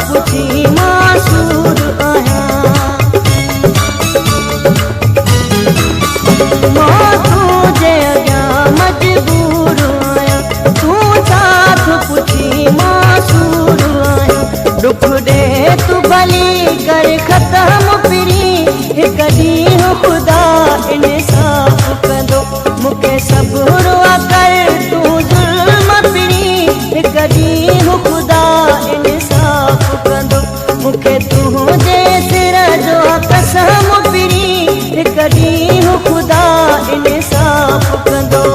पुछी मासूर आहियां। मां तुंहिंजे अॻियां मजबूर आहियां, तूं साथ पुछी मासूर आहियां। दुख ॾे तूं भली कर ख़त्म पिरी, हिकु ॾींहुं ख़ुदा इंसाफ़ कंदो। मूंखे सबुर कर तूं ज़ुल्म पिरी, हिकु ॾींहुं ख़ुदा इंसाफ़ कंदो। मूंखे तुंहिंजे सिर जो कसम पिरी, हिकु ॾींहुं ख़ुदा इंसाफ़ कंदो।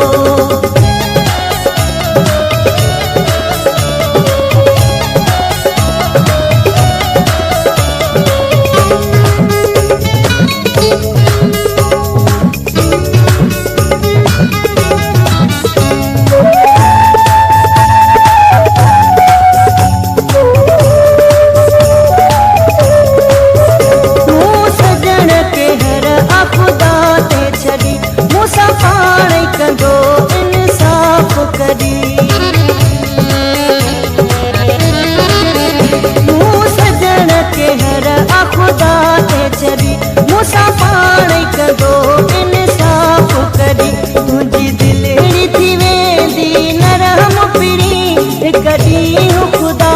मूंसां पाण कंदो इंसाफ़ करी, तुंहिंजी दिलड़ी थी वेंदी नरम पिरी, हिकु ॾींहुं ख़ुदा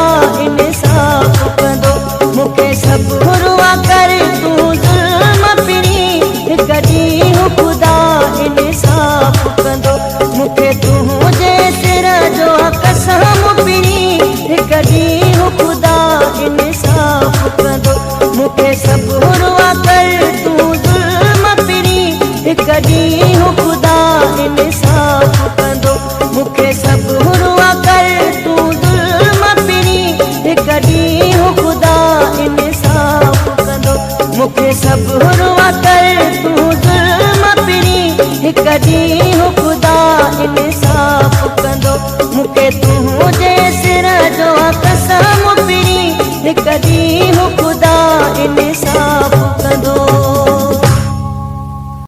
इंसाफ़ कंदो। मूंखे सबुर कर तूं ज़ुल्म पिरी, हिकु ॾींहुं ख़ुदा इंसाफ़ कंदो। मूंखे तुंहिंजे सिर जो कसम पिरी, हिकु ॾींहुं ख़ुदा इंसाफ़ कंदो। मूंखे सबुर कर तूं ज़ुल्म पिरी, हिकु ॾींहुं ख़ुदा इंसाफ़ कंदो। मूंखे सबुर कर तूं ज़ुल्म पिरी, हिकु ॾींहुं ख़ुदा इंसाफ़ कंदो। मूंखे सबुर कर तूं ज़ुल्म पिरी, हिकु ॾींहुं ख़ुदा इंसाफ़ कंदो। मूंखे तुंहिंजे सिर